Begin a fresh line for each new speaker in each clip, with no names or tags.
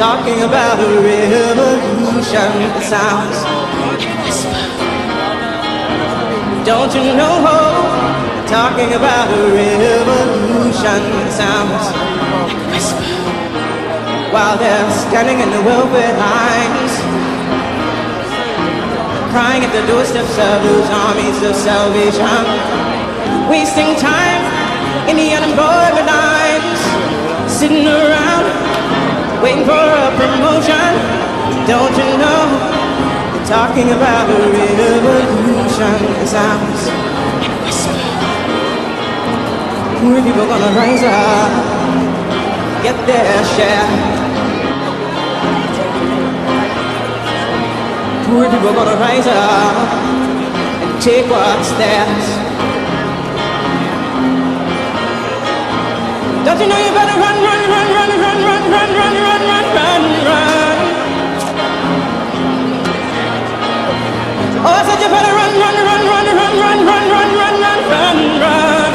talking about a revolution. It sounds. Don't you know? Talking about a revolution. It sounds. While they're standing in the welfare lines, crying at the doorsteps of those armies of salvation, wasting time in the unemployment lines, sitting around waiting for a promotion. Don't you know? They're talking about a revolution. It sounds. Poor people gonna rise up, get their share. Poor people gonna rise up and take what's theirs. Don't you know you better run, run, run, run, run, run, run, run, run, run, run, run. Oh, I said you better run, run, run, run, run, run, run, run, run, run, run, run.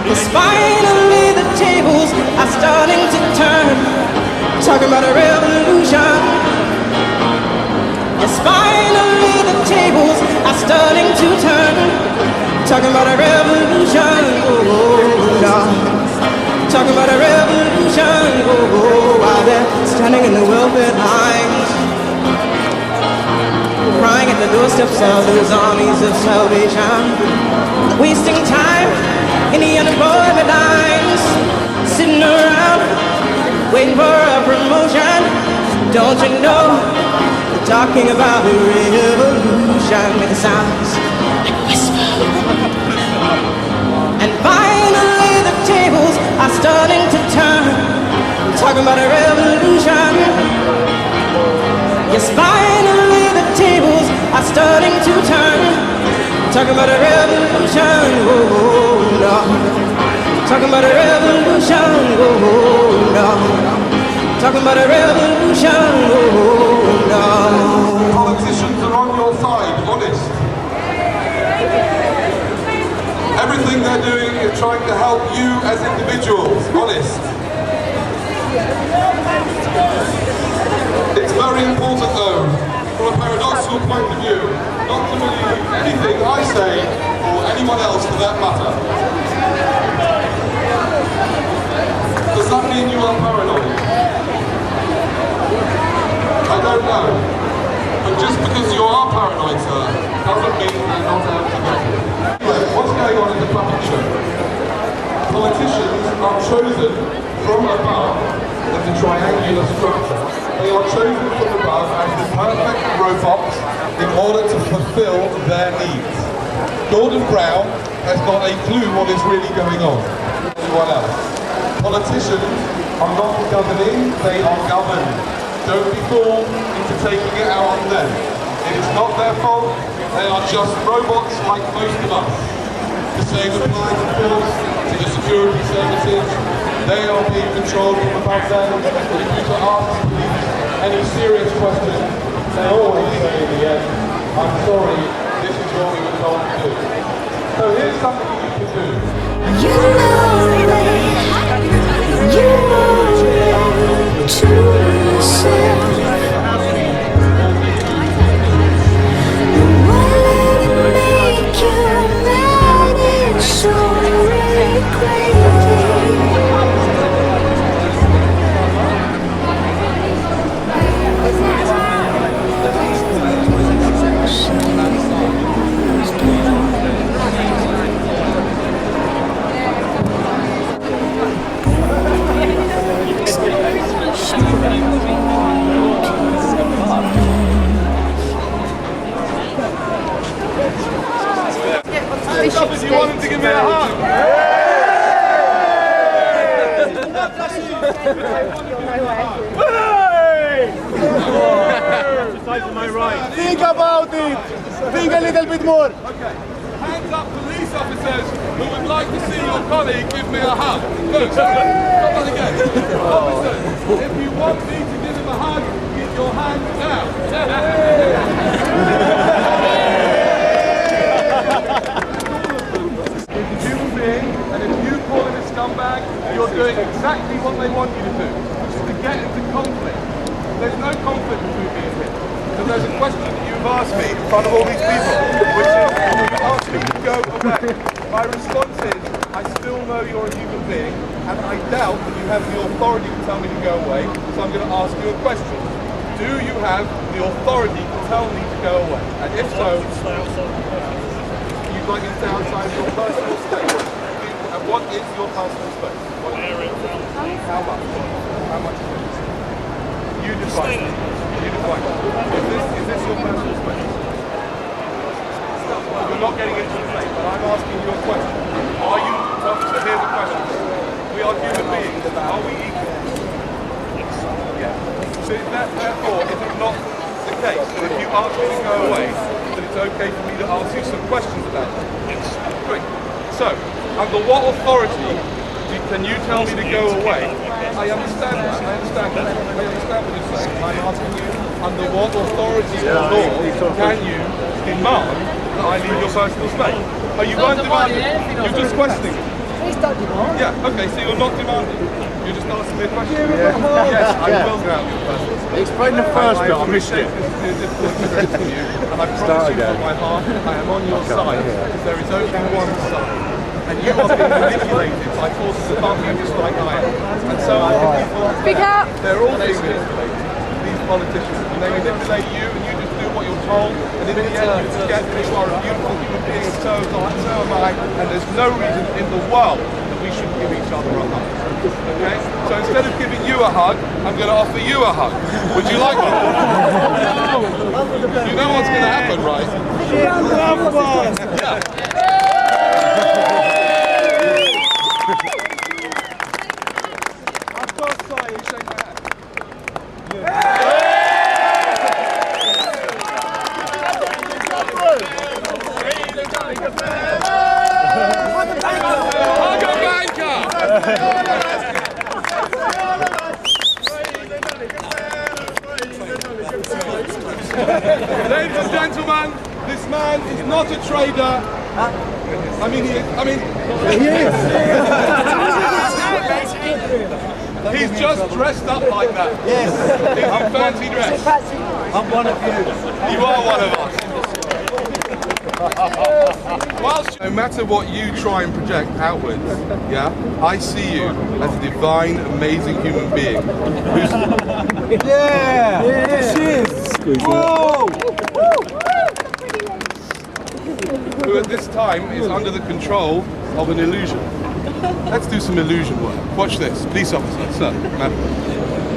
Cause finally the tables are starting to turn, talking about a revolution. Yes, finally the tables are starting to turn, talking about a revolution. Oh, no. Talking about a revolution. Oh, while they're standing in the welfare lines, crying at the doorsteps of those armies of salvation, wasting time in the unemployment lines, sitting around waiting for a promotion. Don't you know? We're talking about a revolution. It sounds. And finally the tables are starting to turn, talking about a revolution. Yes, finally the tables are starting to turn, talking about a revolution. Oh, no. Talking about a revolution. Oh, no. Talking about a revolution. Oh, no.
Politicians are on your side, honest. Everything they're doing is trying to help you as individuals, honest. It's very important though, from a paradoxical point of view, not to believe anything I say, or anyone else for that matter. Does that mean you are paranoid? I don't know. But just because you are paranoid, sir, doesn't mean they're not out to get you. What's going on in the puppet show? Politicians are chosen from above as a triangular structure. They are chosen from above as the perfect robots in order to fulfill their needs. Gordon Brown has not a clue what is really going on. Anyone else? Politicians are not governing, they are governed. Don't be fooled into taking it out on them. It is not their fault, they are just robots like most of us. The same applies to bills, to the security services. They are being controlled from above them. If you were to ask police any serious questions, they always say in the end, I'm sorry, this is what we were told to do. So here's something you can do.
You know to yourself.
Bishopsgate. You want him to give me a hug?
Think about it. Think a little bit more.
Okay. Hands up, police officers who would like to see your colleague give me a hug. Look, stop that again. Officers, if you want me to give him a hug, get your hands down. He's a human being, and if you call him a scumbag, you're doing exactly what they want you to do, which is to get into conflict. There's no conflict between me and him. Because there's a question that you've asked me in front of all these people, which is, you asked me to go away. My response is, I still know you're a human being, and I doubt that you have the authority to tell me to go away, so I'm going to ask you a question. Do you have the authority to tell me to go away? And if so, you'd like me to stay outside your personal space. And what is your personal space? How much? How much is it? You define it. You define it. Is this your personal space? You're not getting into the debate, but I'm asking you a question. Are you, so here's the question. We are human beings. Are we equal? Yeah. So is that, therefore, is it not the case that if you ask me to go away, that it's okay for me to ask you some questions about it? Yes. Great. So, under what authority can you tell me to go away? I understand that. I understand that. I understand what you're saying. I'm asking you, under what authority or law can you demand that I leave your personal space? Oh, you weren't demanding. You're just questioning it.
Please don't demand.
Yeah, okay, so you're not demanding. You're just asking me a question. Yes, I will go out your personal space.
Explain the first bit, I missed it.
This is a difficult experience for you, and I promise you from my heart, I am on your side, because there is only one side. And you are being manipulated by forces above you just like I am. And so I think people,
Speak up.
they're all being manipulated, these politicians. And they manipulate you and you just do what you're told, and in the end you forget that you are a beautiful human being, so am I, and there's no reason in the world that we shouldn't give each other a hug. Okay? So instead of giving you a hug, I'm going to offer you a hug. Would you like one? You know what's going to happen, right? Yeah. Ladies and gentlemen, this man is not a trader. I mean, he is. He's just dressed up like that. Yes. He's in fancy dress.
I'm one of you.
You are one of us. Whilst, no matter what you try and project outwards, yeah, I see you as a divine, amazing human being. Who at this time is under the control of an illusion. Let's do some illusion work. Watch this. Police officer, sir, madam.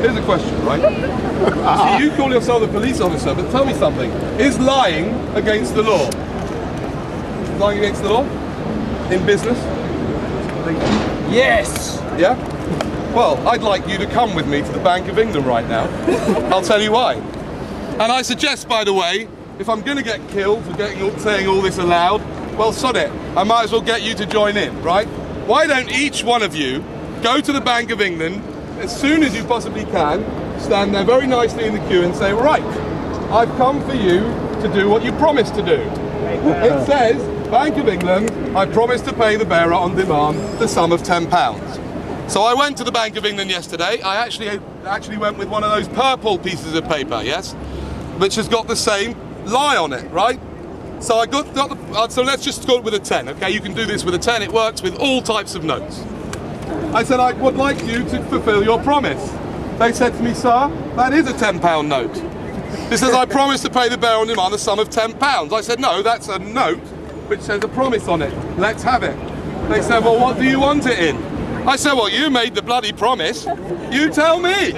Here's a question, right? See, you call yourself a police officer, but tell me something. Is lying against the law? Lying against the law? In business?
Yes!
Yeah? Well, I'd like you to come with me to the Bank of England right now. I'll tell you why. And I suggest, by the way, if I'm going to get killed for saying all this aloud, well, sod it. I might as well get you to join in, right? Why don't each one of you go to the Bank of England as soon as you possibly can, stand there very nicely in the queue and say, right, I've come for you to do what you promised to do. It says, Bank of England, I promise to pay the bearer on demand the sum of £10. So I went to the Bank of England yesterday. I actually went with one of those purple pieces of paper, yes, which has got the same lie on it, right? So I got the, so let's just go with a 10, okay? You can do this with a 10. It works with all types of notes. I said, I would like you to fulfill your promise. They said to me, sir, that is a £10 note. It says, I promise to pay the bearer on demand a sum of £10. I said, no, that's a note which says a promise on it. Let's have it. They said, well, what do you want it in? I said, well, you made the bloody promise. You tell me.